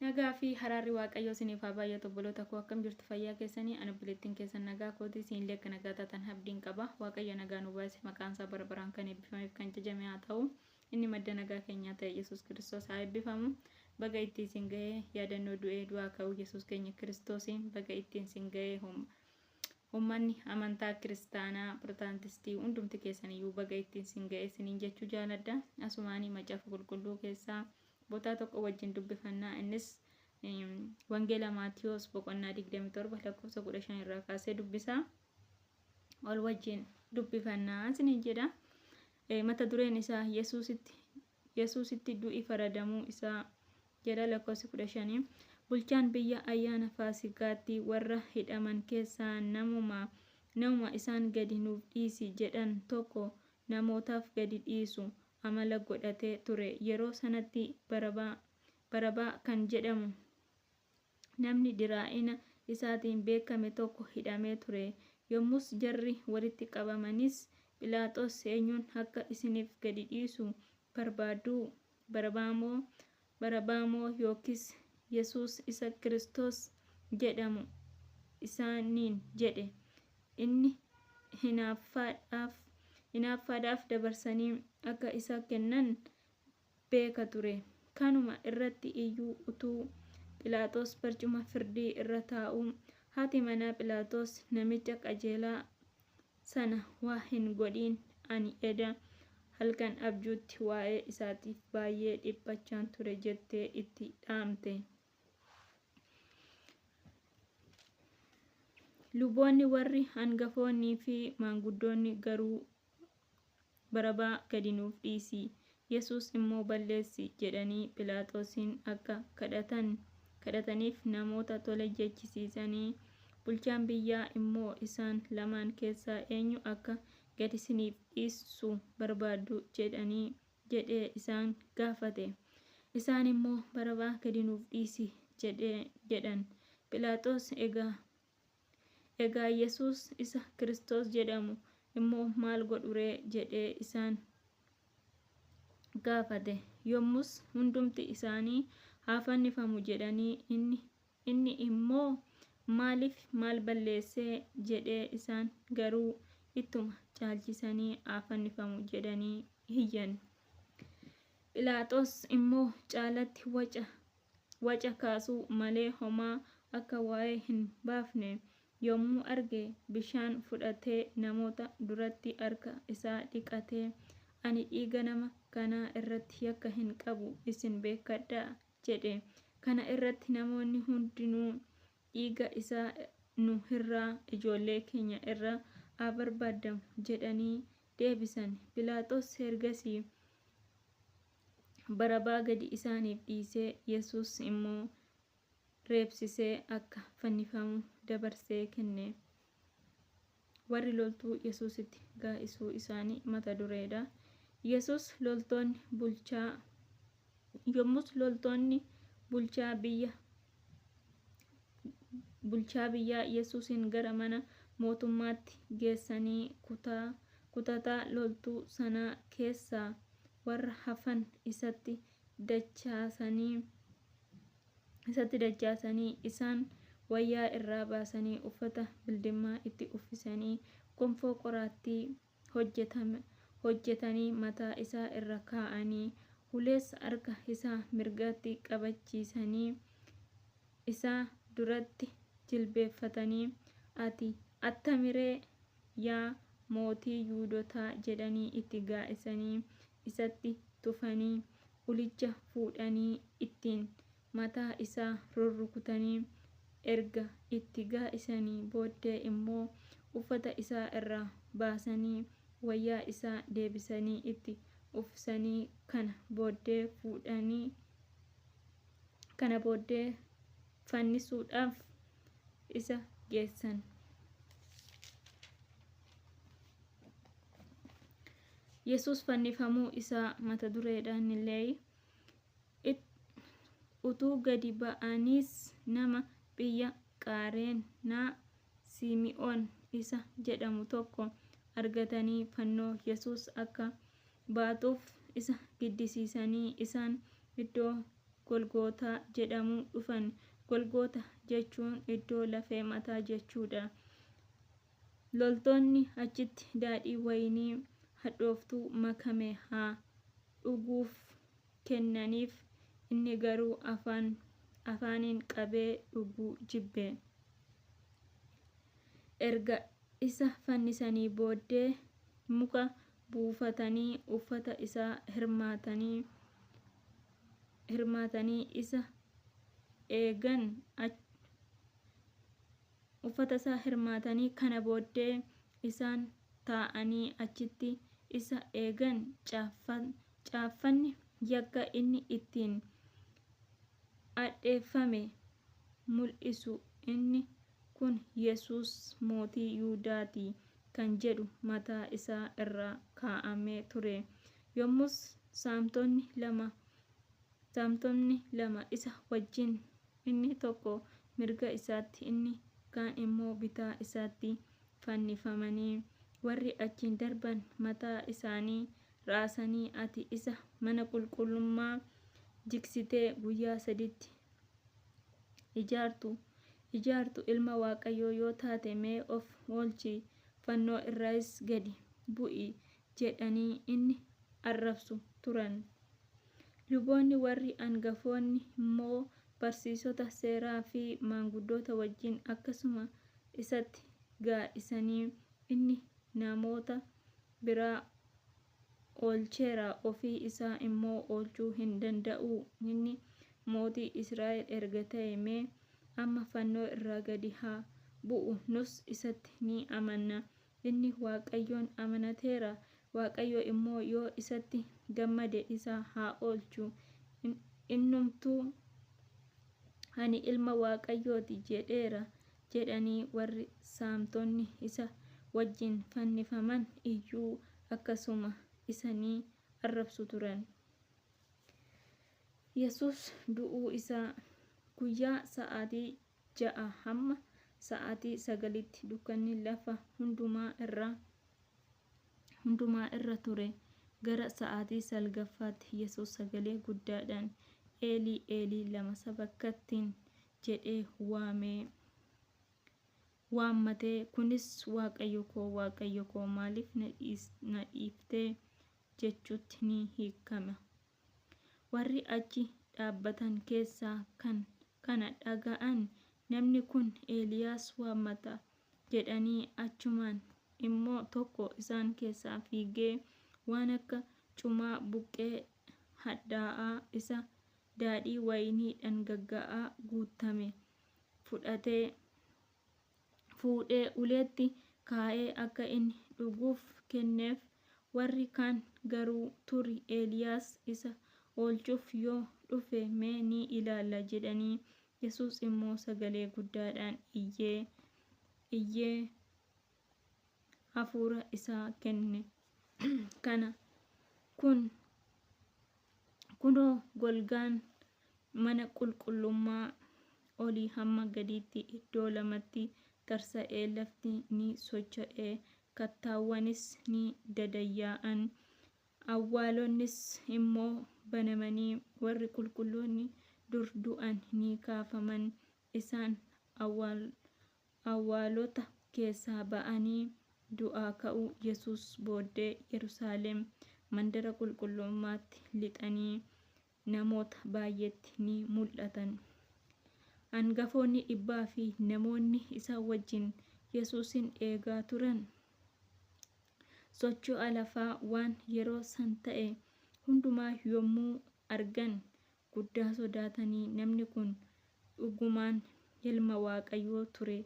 Nagaa fi haraarri waaqayyoo isiniif haa baay'atu obboloota koo akkam jirtu fayyaa keessanii ani obboleettiin keessan nagaa kooti isinillee akka nagaa taatan abdiin qaba waaqayyo nagaa nu baase maqaan isaa bara baraan kan eebbifameef kan jajame haa ta'u inni madda nagaa keenyaa ta'e Yesuus Kiristoos haa eebbifamu baga itti isin ga'ee yaadannoo du'aa ka'uu Yesuus keenya Kiristoosiin baga itti isin ga'ee ummanni amantaa kiristaanaa pirootaantistii hundumti keessaniyyuu baga itti isin ga'ee isiniin jechuu jaaladha asumaanii macaafa qulqulluu keessaa botaa tokko wajjin dubbifannaa innis wangeela Maatiyos boqonnaa 27 lakkoofsa 15 irraa kaasee dubbisaa ol wajjin dubbifannaa isiniin jedha mata dureen isaa Yesuusitti du'i faradamuu isaa jedha lakkoofsi 15 bulchaan biyya ayyaana faasikaatti warra hidhaman keessaa namuma isaan gadi nuuf dhiisi jedhan tokko namootaaf gadi dhiisu amala godhatee ture yeroo sanatti barabaa kan jedhamu namni diraa'ina isaatiin beekame tokko hidhamee ture yommus jarri walitti qabamanis Phiilaaxoos eenyuun akka isiniif gadi dhiisu barbaaddu barabaa moo yookiis Yesuus isa Kiristoos jedhamu isaaniin jedhe inni hinaaffaadhaaf dabarsanii akka isa kennan beeka ture kanuma irratti iyyuu utuu Phiilaaxoos barcuma firdii irra taa'u haati manaa Phiilaaxoos namicha qajeelaa sana waa hin godhin ani eda halkan abjuutti waa'ee isaatiif baay'ee dhiphachaan ture jettee itti dhaamte. Luboonni warri hangafoonnii fi maanguddoonni garuu barabaa gadi nuuf dhiisi Yesuus immoo balleessi jedhanii Phiilaaxoosiin akka kadhataniif namoota tole jechisiisanii bulchaan biyyaa immoo isaan lamaan keessaa eenyu akka gadi isiniif dhiisu barbaaddu jedhee isaan gaafate isaan immoo barabaa gadi nuuf dhiisi jedhan Phiilaaxoos egaa Yesuus isa Kiristoos jedhamu immoo maal godhu ree jedhee isaan gaafate yommus hundumti isaanii haa fannifamu jedhanii inni immoo maal balleessee jedhee isaan garuu ittuma caalchisanii haa fannifamu jedhanii iyyan. Phiilaaxoos immoo caalatti waca kaasuu malee homaa akka waa'ee hin baafne yommuu arge bishaan fudhatee namoota duratti harka isaa dhiqatee ani dhiiga nama kanaa irratti yakka hin qabu isin beekadhaa jedhe kana irratti namoonni hundinuu dhiiga isaa nu irraa ijoollee keenya irraa haa barbaadamu jedhanii deebisan Phiilaaxoos ergasii barabaa gadi isaaniif dhiisee Yesuus immoo reebsisee akka fannifamu dabarsee kenne. Warri loltuu Yesuusitti gaa'isuu isaanii mata dureedha. Yommus loltoonni bulchaa biyyaa Yesuusin gara mana mootummaatti geessanii kutataa loltuu sanaa keessaa warra hafan isatti dachaasanii isaan wayyaa irraa baasanii uffata bildimaa itti uffisanii gonfoo qoraattii hojjetanii mataa isaa irra kaa'anii ulees harka isaa mirgatti qabachiisanii isaa duratti jilbeeffatanii ati attamiree yaa mootii Yihuudootaa jedhanii itti gaa'isanii isatti tufanii ulicha fuudhanii ittiin mataa isaa rurrukutanii erga itti gaa'isanii booddee immoo uffata isaa irraa baasanii wayyaa isaa deebisanii itti uffisanii kana booddee fannisuudhaaf isa geessan. Yesuus fannifamuu isaa mata dureedhaan illee utuu gadi ba'aniis nama biyya Qareenaa Simi'oon isa jedhamu tokko argatanii fannoo Yesuus akka baatuuf isa giddisiisanii isaan iddoo Golgootaa jedhamuu dhufan. Golgoota jechuun iddoo lafee mataa jechuudha. Loltoonni achitti daadhii wayinii hadhooftuu makame haa dhuguuf kennaniif, inni garuu afaaniin qabee dhuguu jibbe. Erga isa fannisanii booddee muka buufatanii uffata isaa hirmaatanii isa eegan. Kana booddee isaan taa'anii achitti isa eegan. Caaffanni yakka inni ittiin addeeffame mul'isu, inni kun Yesuus mootii Yihuudaati kan jedhu mataa isaa irra kaa'amee ture. Yommus saamtonni lama isa wajjin, inni tokko mirga isaatti, inni kaan immoo bitaa isaatti fannifamanii, warri achiin darban mataa isaanii raasanii, ati isa mana qulqullummaa jigsitee guyyaa sadiitti ijaartu ilma Waaqayyoo yoo taate mee of oolchi, fannoo irraas gadi bu'i jedhanii inni arrabsu turan. Luboonni warri hangafoonni immoo barsiisota seeraa fi maanguddoota wajjin akkasuma isatti gaa'isanii, inni namoota biraa oolcheera, ofii isaa immoo oolchuu hin danda'u. Inni mootii Israa'el erga ta'e mee amma fannoo irraa gadi haa bu'u, nus isatti ni amanna. Inni Waaqayyoon amanateera, Waaqayyo immoo yoo isatti gammade isa haa oolchu. Innumtuu ani ilma Waaqayyooti jedheera jedhanii warri saamtonni isa wajjin fannifaman iyyuu akkasuma isa ni arrabsu turan. Yesuus du'uu isaa. Guyyaa sa'aatii 6 hamma sa'aatii 9tti dukkanni lafa hundumaa irra ture. Gara sa'aatii 9ffaatti Yesuus sagalee guddaadhaan, Eelii Eelii lama sabaktatanii jedhee waammate. Kunis Waaqayyo koo maaliif na dhiifte jechuutti ni hiikama. Warri achi dhaabbatan keessaa kana dhaga'an, namni kun Eeliyaas waammata jedhanii, achumaan immoo tokko isaan keessaa fiigee waan akka cumaa buqqee hadhaa'aa isa daadhii wayinii dhangagga'aa guutame fuudhee uleetti kaa'ee akka inni dhuguuf kenneef. Warri kaan garuu tarii Eeliyaas isa oolchuuf yoo dhufe mee ni ilaalla jedhanii. Yesuus immoo sagalee guddaadhaan iyyee hafuura isaa kenne. Kunoo golgaan mana qulqullummaa olii hamma gadiitti iddoo lamatti tarsa'ee, lafti ni socho'e, kattaawwanis ni dadayya'an, awwaalonnis immoo banamanii, warri qulqulloonni dur du'an ni kaafaman. Isaan awwaalota keessaa ba'anii du'aa ka'uu Yesuus booddee Yerusaalem mandara qulqullummaatti lixanii namoota baay'eetti ni mul'atan. Hangafoonni dhibbaa fi namoonni isa wajjin Yesuusin eegaa turan socho'a lafaa waan yeroo san ta'e hundumaa yommuu argan guddaa sodaatanii, namni kun dhugumaan ilma Waaqayyoo ture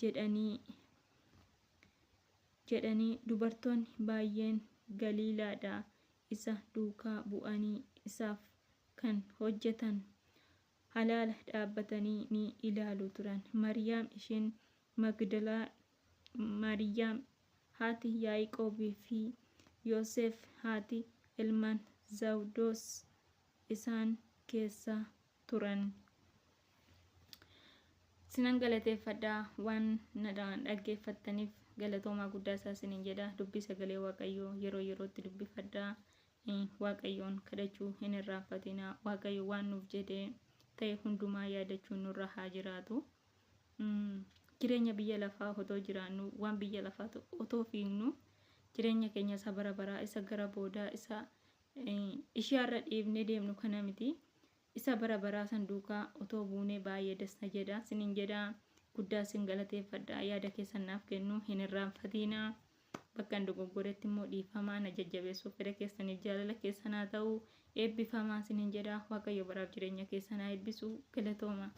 jedhanii. Dubartoonni baay'een Galiilaadhaa isa duukaa bu'anii isaaf kan hojjetan alaala dhaabbatanii ni ilaalu turan. Maariyaam isheen Magdalaa, Maariyaam haati Yaaqoobii fi Yoosef haati ilmaan Zawudoos isaan keessa turan. Sinan galateeffadha waan na dhaggeeffattaniif, galatoomaa guddaa isaa isiniin jedha. Dubbii sagalee Waaqayyoo yeroo yerootti dubbifadhaa. waaqayyoon kadhachuu hin irraanfatina. Waaqayyo waan nuuf jedhee ta'e hundumaa yaadachuun nurra haa jiraatu. Jireenya biyya lafaa otoo jiraannu waan biyya lafaa otoo fiignu jireenya keenya isa bara baraa isa gara boodaa isa ishiarra dhiibnee deemnu kana miti. Isa bara baraa san duukaa otoo buunee baay'ee dasta jedha. Sinin jedha guddaa sin galateeffadha. Yaada keessan naaf kennu hin irraanfatina. Bakka dogoggoretti immoo dhiifamaa na jajjabeessuuf fedha keessaniif jaalala keessan haa ta'u. Eebbifamaa sinin jedha. Waaqayyo baraaf jireenya keessan haa eebbisu. Galatooma.